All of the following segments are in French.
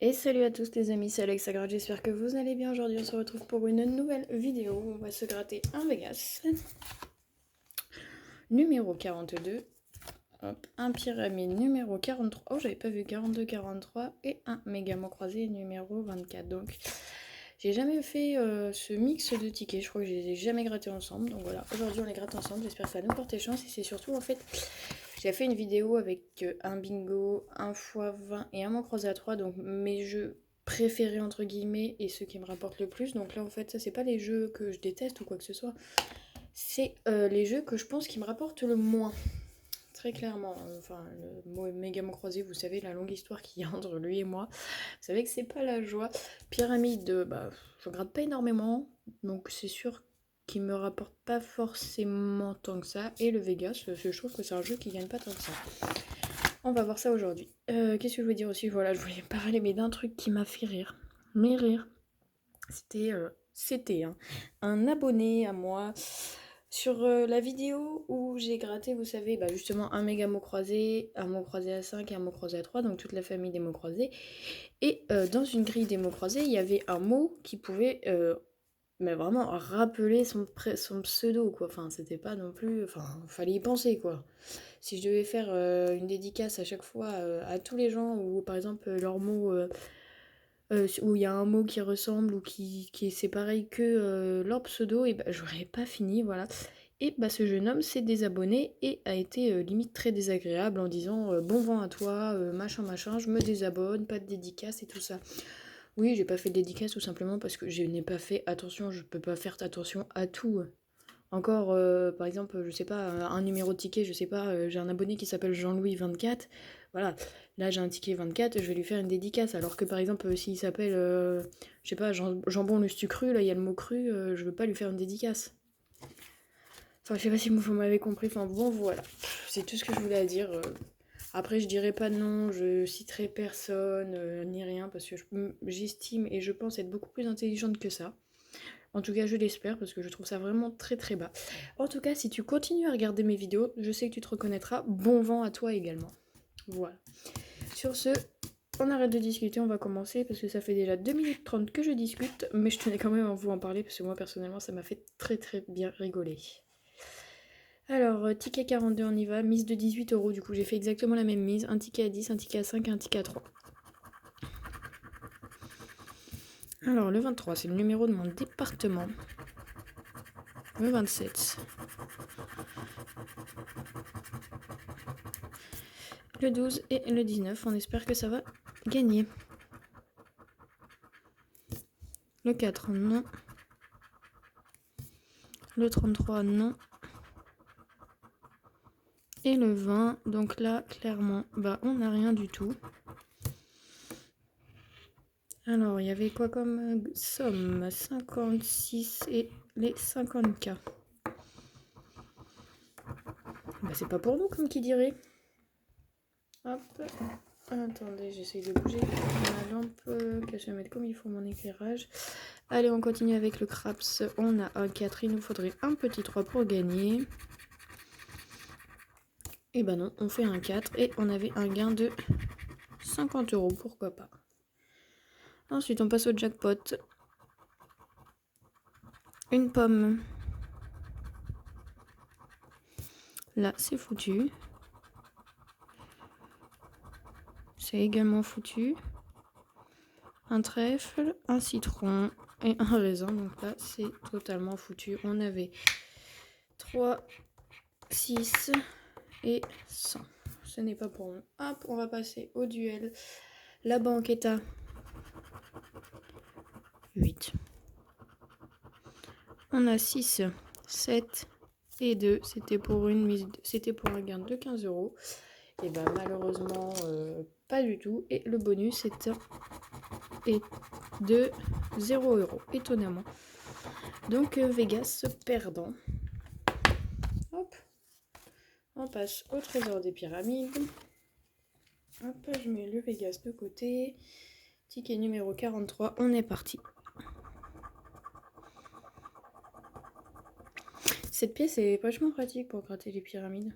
Et salut à tous les amis, c'est Alexa, j'espère que vous allez bien. Aujourd'hui on se retrouve pour une nouvelle vidéo où on va se gratter un Vegas numéro 42, hop, un pyramide numéro 43, oh j'avais pas vu 42, 43 et un mégamo croisé numéro 24. Donc j'ai jamais fait ce mix de tickets, je crois que je les ai jamais grattés ensemble. Donc voilà, aujourd'hui on les gratte ensemble, j'espère que ça va nous porter chance. Et c'est surtout en fait, j'ai fait une vidéo avec un bingo, un x20 et un mot croisé à 3, donc mes jeux préférés entre guillemets et ceux qui me rapportent le plus. Donc là en fait ça c'est pas les jeux que je déteste ou quoi que ce soit, c'est les jeux que je pense qui me rapportent le moins. Très clairement, enfin le mot mégamo croisé, vous savez la longue histoire qu'il y a entre lui et moi. Vous savez que c'est pas la joie. Pyramide, bah je gratte pas énormément, donc c'est sûr qu'il me rapporte pas forcément tant que ça. Et le Vegas, je trouve que c'est un jeu qui gagne pas tant que ça. On va voir ça aujourd'hui. Qu'est-ce que je voulais dire aussi? Voilà, je voulais parler mais d'un truc qui m'a fait rire. Mais rire. C'était un abonné à moi sur la vidéo où j'ai gratté, vous savez, bah justement un méga mot croisé, un mot croisé à 5 et un mot croisé à 3, donc toute la famille des mots croisés. Et dans une grille des mots croisés, il y avait un mot qui pouvait mais vraiment rappeler son pseudo, quoi. Enfin, c'était pas non plus... Enfin, fallait y penser, quoi. Si je devais faire une dédicace à chaque fois à tous les gens, ou par exemple leur mot... où il y a un mot qui ressemble ou qui est c'est pareil que leur pseudo, et bah j'aurais pas fini, voilà. Et bah ce jeune homme s'est désabonné et a été limite très désagréable en disant bon vent à toi, machin machin, je me désabonne, pas de dédicace et tout ça. Oui, j'ai pas fait de dédicace tout simplement parce que je n'ai pas fait attention, je peux pas faire attention à tout. Encore, par exemple, je sais pas, un numéro de ticket, je sais pas, j'ai un abonné qui s'appelle Jean-Louis 24. Voilà, là j'ai un ticket 24, je vais lui faire une dédicace. Alors que par exemple, s'il s'appelle, je sais pas, Jambon le stu cru, là il y a le mot cru, je veux pas lui faire une dédicace. Enfin, je sais pas si vous m'avez compris, enfin bon, voilà. C'est tout ce que je voulais dire. Après, je dirai pas de nom, je citerai personne, ni rien, parce que j'estime et je pense être beaucoup plus intelligente que ça. En tout cas, je l'espère parce que je trouve ça vraiment très très bas. En tout cas, si tu continues à regarder mes vidéos, je sais que tu te reconnaîtras. Bon vent à toi également. Voilà. Sur ce, on arrête de discuter, on va commencer parce que ça fait déjà 2 minutes 30 que je discute, mais je tenais quand même à vous en parler parce que moi personnellement, ça m'a fait très très bien rigoler. Alors, ticket 42, on y va. Mise de 18 €, du coup, j'ai fait exactement la même mise. Un ticket à 10, un ticket à 5, un ticket à 3. Alors, le 23, c'est le numéro de mon département. Le 27. Le 12 et le 19, on espère que ça va gagner. Le 4, non. Le 33, non. Et le 20, donc là, clairement, bah on n'a rien du tout. Alors, il y avait quoi comme somme? 56 et les 50K. Bah c'est pas pour nous, comme qui dirait. Hop. Attendez, j'essaye de bouger ma lampe, que je vais mettre comme il faut mon éclairage. Allez, on continue avec le craps. On a un 4, il nous faudrait un petit 3 pour gagner. Et bah non, on fait un 4 et on avait un gain de 50 €, pourquoi pas. Ensuite, on passe au jackpot. Une pomme. Là, c'est foutu. C'est également foutu. Un trèfle, un citron et un raisin. Donc là, c'est totalement foutu. On avait 3, 6 et 100. Ce n'est pas pour nous. Hop, on va passer au duel. La banque est à 8. On a 6, 7 et 2. C'était pour un gain de 15 €. Et bah malheureusement, pas du tout. Et le bonus est de 0 €, étonnamment. Donc Vegas perdant. Hop. On passe au trésor des pyramides. Hop, je mets le Vegas de côté. Ticket numéro 43, on est parti. Cette pièce est vachement pratique pour gratter les pyramides.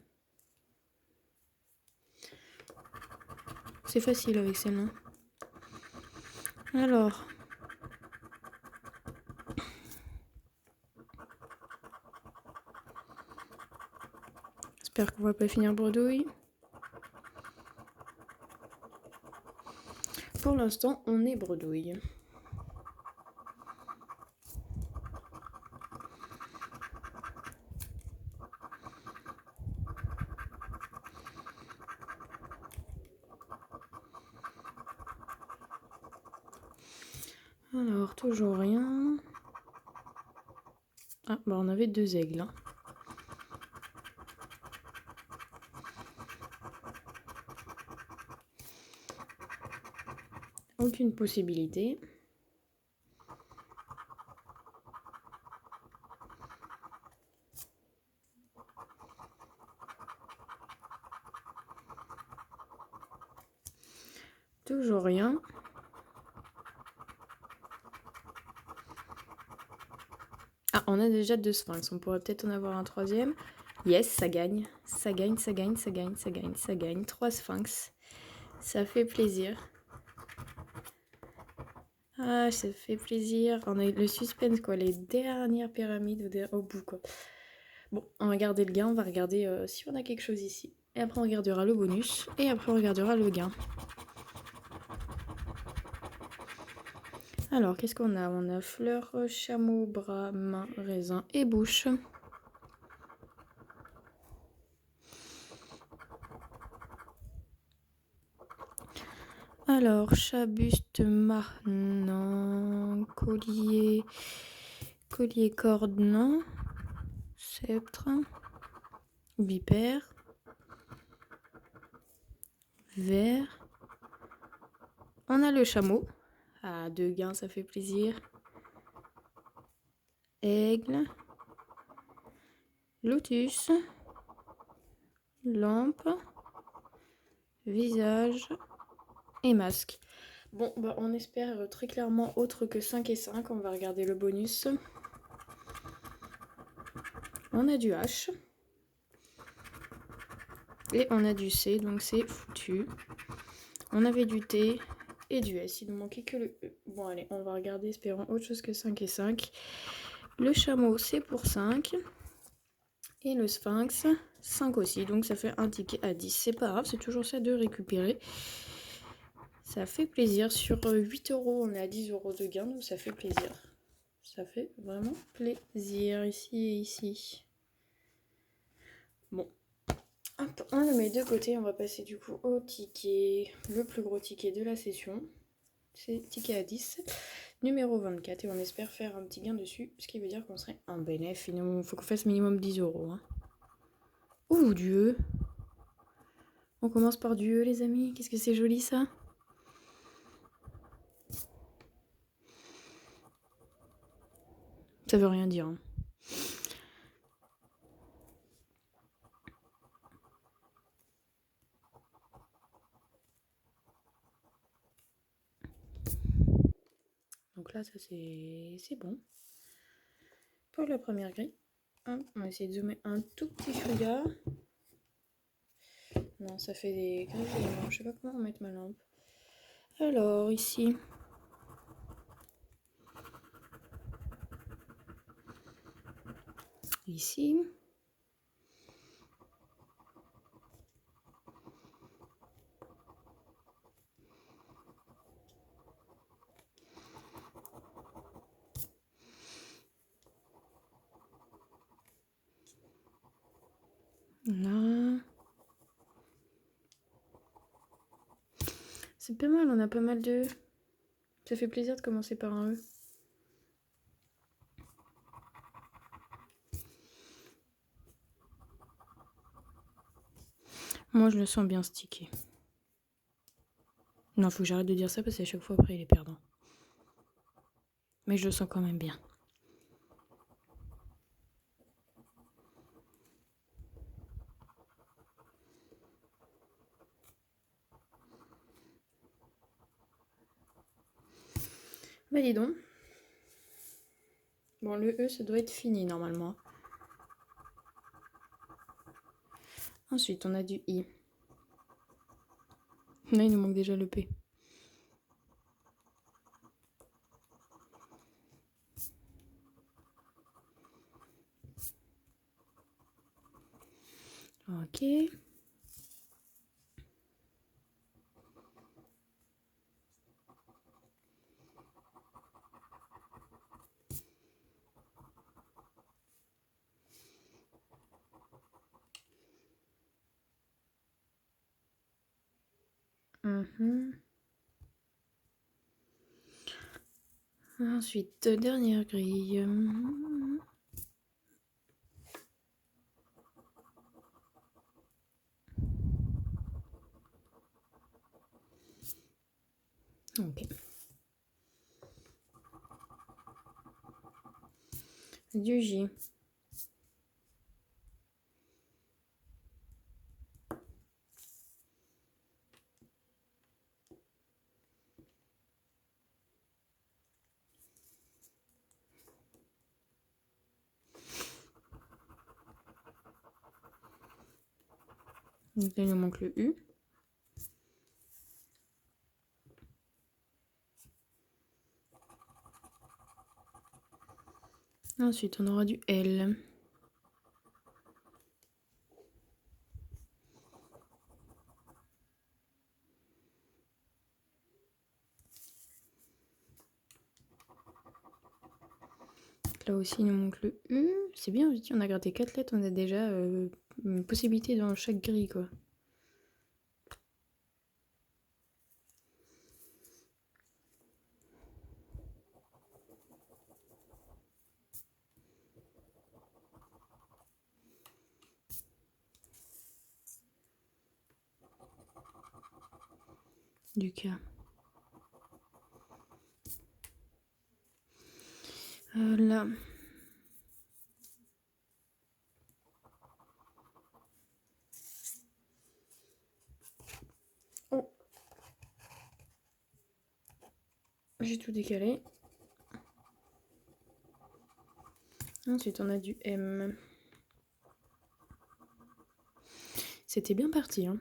C'est facile avec celle-là. Alors, j'espère qu'on va pas finir bredouille. Pour l'instant, on est bredouille. Alors, toujours rien. Ah, bah on avait 2 aigles. Hein. Aucune possibilité. Toujours rien. Ah, on a déjà 2 sphinx. On pourrait peut-être en avoir un 3e. Yes, ça gagne. Ça gagne, ça gagne, ça gagne, ça gagne, ça gagne. 3 sphinx. Ça fait plaisir. Ah, ça fait plaisir. On a le suspense, quoi. Les dernières pyramides au bout, quoi. Bon, on va garder le gain. On va regarder si on a quelque chose ici. Et après, on regardera le bonus. Et après, on regardera le gain. Alors, qu'est-ce qu'on a? On a fleur, chameau, bras, main, raisin et bouche. Alors, chat, buste, non. Collier, corde, non. Sceptre, vipère, vert. On a le chameau. Ah, 2 gains, ça fait plaisir. Aigle, lotus, lampe, visage et masque. Bon, bah on espère très clairement autre que 5 et 5. On va regarder le bonus. On a du H. Et on a du C, donc c'est foutu. On avait du T et du S. Il nous manquait que le E. Bon, allez, on va regarder, espérons autre chose que 5 et 5. Le chameau, c'est pour 5. Et le sphinx, 5 aussi. Donc ça fait un ticket à 10. C'est pas grave, c'est toujours ça de récupérer. Ça fait plaisir. Sur 8 €, on est à 10 € de gain, donc ça fait plaisir. Ça fait vraiment plaisir ici et ici. Bon. Hop, on le met de côté. On va passer du coup au ticket. Le plus gros ticket de la session. C'est ticket à 10. Numéro 24. Et on espère faire un petit gain dessus. Ce qui veut dire qu'on serait en bénéf. Il faut qu'on fasse minimum 10 €. Hein. Ouh, du E. On commence par du E, les amis. Qu'est-ce que c'est joli, ça? Ça veut rien dire. Hein. Donc là, ça c'est bon. Pour la première grille, on va essayer de zoomer un tout petit regard. Non, ça fait des grilles. Je sais pas comment mettre ma lampe. Alors, ici. Ici. Là. C'est pas mal, on a pas mal de... Ça fait plaisir de commencer par un E. Moi, je le sens bien stické. Non, faut que j'arrête de dire ça parce qu'à chaque fois, après, il est perdant. Mais je le sens quand même bien. Bah dis donc. Bon, le E, ça doit être fini normalement. Ensuite, on a du I. Là, il nous manque déjà le P. Ok. Ensuite, dernière grille. Ok. Du J. Donc là, il nous manque le U. Ensuite, on aura du L. Là aussi, il nous manque le U. C'est bien, je dis, on a gratté 4 lettres, on a déjà une possibilité dans chaque grille, quoi. Du K. Là. Oh. J'ai tout décalé. Ensuite, on a du M. C'était bien parti, hein.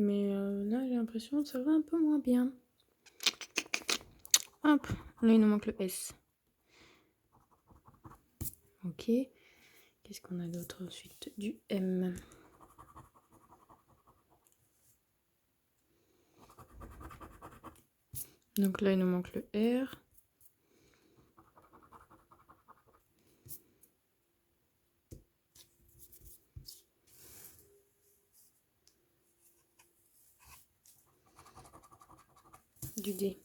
Mais là, j'ai l'impression que ça va un peu moins bien. Hop, là, il nous manque le S. Ok. Qu'est-ce qu'on a d'autre ensuite? Du M. Donc là, il nous manque le R. Du D.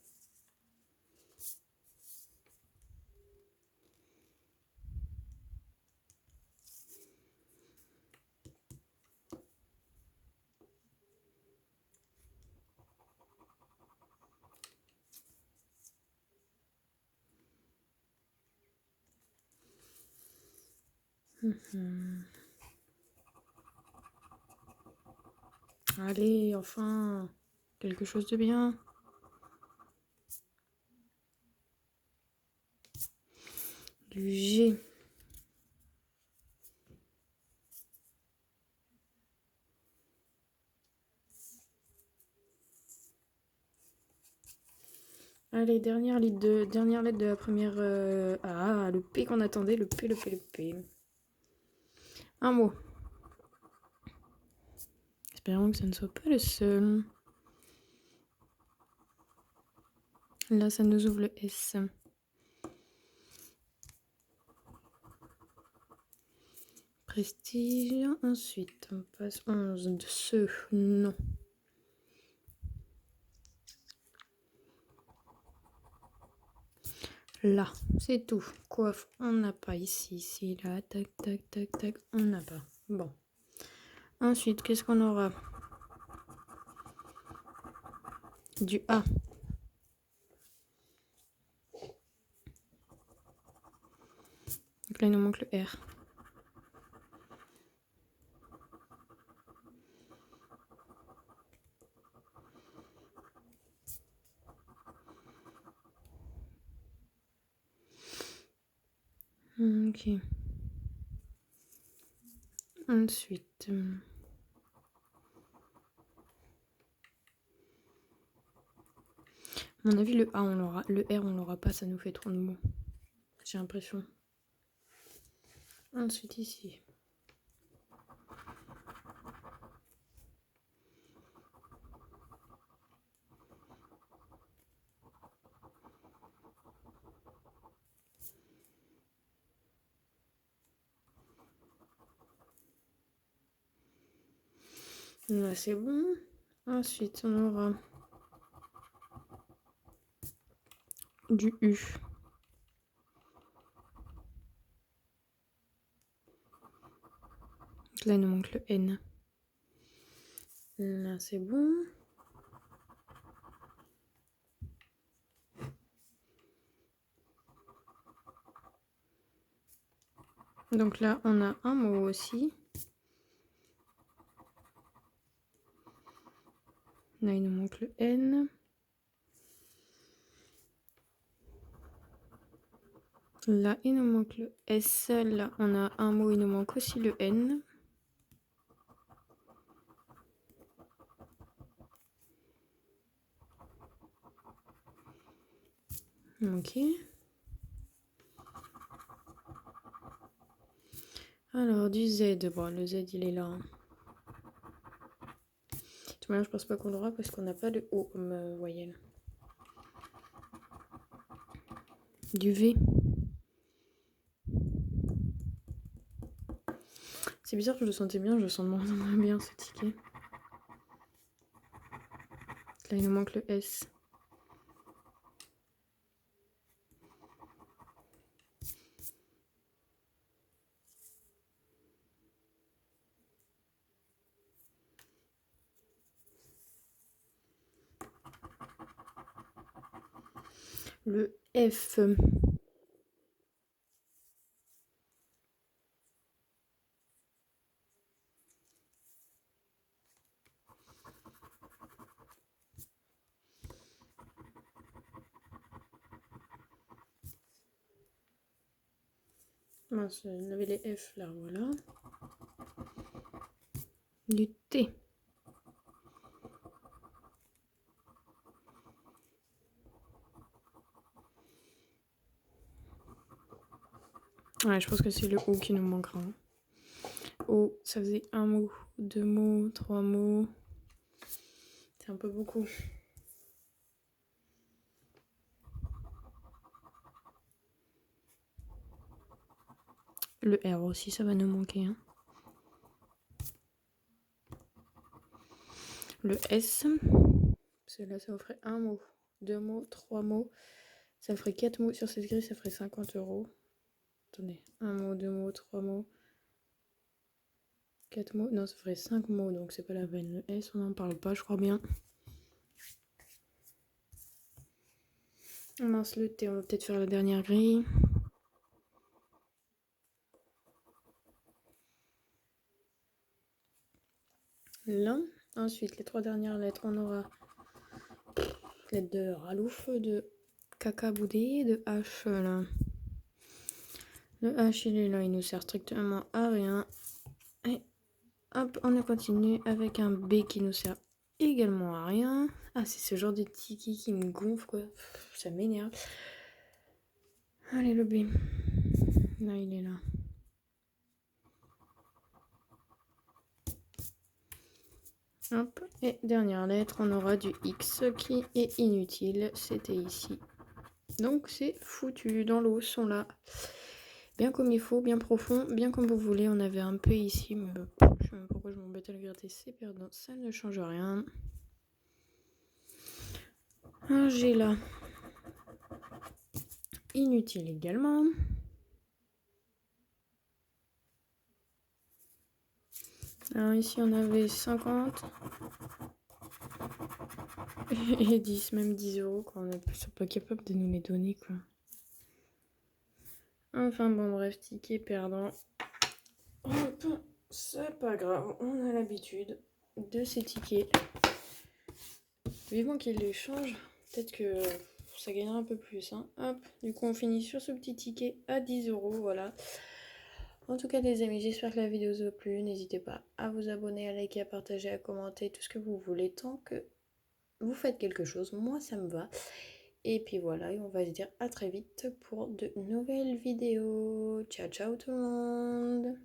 Allez, enfin, quelque chose de bien. Du G. Allez, dernière lettre de la première... Ah, le P qu'on attendait, le P, le P, le P. Un mot. Espérons que ça ne soit pas le seul. Là, ça nous ouvre le S. Prestige. Ensuite, on passe 11 de ce. Non. Là, c'est tout. Coiffe, on n'a pas ici, ici, là. Tac, tac, tac, tac. On n'a pas. Bon. Ensuite, qu'est-ce qu'on aura? Du A. Donc là, il nous manque le R. Ok. Ensuite... À mon avis, le A, on l'aura. Le R, on l'aura pas. Ça nous fait trop de mots. J'ai l'impression. Ensuite, ici. Là, c'est bon. Ensuite, on aura du U. Donc là, il nous manque le N. Là, c'est bon. Donc là, on a un mot aussi. Là, il nous manque le N. Là, il nous manque le S. Là, on a un mot, il nous manque aussi le N. Ok. Alors, du Z. Bon, le Z, il est là. De toute manière, je pense pas qu'on l'aura parce qu'on n'a pas de O comme voyelle. Du V. C'est bizarre que je le sentais bien, je le sens moins bien ce ticket. Là, il nous manque le S. Le F. Mince, il y avait les F là, voilà. Du T. Ouais, je pense que c'est le O qui nous manquera. O, ça faisait un mot, 2 mots, 3 mots. C'est un peu beaucoup. Le R aussi, ça va nous manquer. Hein. Le S. Parce que là, ça vous ferait un mot, 2 mots, 3 mots. Ça ferait 4 mots sur cette grille, ça ferait 50 €. Attendez, un mot, 2 mots, 3 mots. 4 mots, non, ça ferait 5 mots, donc c'est pas la peine. Le S, on n'en parle pas, je crois bien. Mince, le T, on va peut-être faire la dernière grille. Là, ensuite, les 3 dernières lettres, on aura lettre de Ralouf, de Cacaboudé, de H, là. Le H, il est là, il nous sert strictement à rien. Et hop, on a continué avec un B qui nous sert également à rien. Ah, c'est ce genre de tiki qui me gonfle, quoi. Ça m'énerve. Allez, le B. Là, il est là. Hop, et dernière lettre, on aura du X qui est inutile. C'était ici. Donc, c'est foutu. Dans l'eau, sont là. Bien comme il faut, bien profond, bien comme vous voulez. On avait un P ici, mais je sais même pourquoi je m'embête à le gratter. C'est perdant, ça ne change rien. Un G là. Inutile également. Alors ici on avait 50 et 10, même 10 € quand on ne sont pas capable de nous les donner quoi. Enfin bon bref, ticket perdant. C'est pas grave, on a l'habitude de ces tickets. Vivement qu'ils les changent, peut-être que ça gagnera un peu plus. Hein. Hop, du coup on finit sur ce petit ticket à 10 €, voilà. En tout cas les amis, j'espère que la vidéo vous a plu. N'hésitez pas à vous abonner, à liker, à partager, à commenter, tout ce que vous voulez, tant que vous faites quelque chose, moi ça me va. Et puis voilà, et on va se dire à très vite pour de nouvelles vidéos. Ciao ciao tout le monde.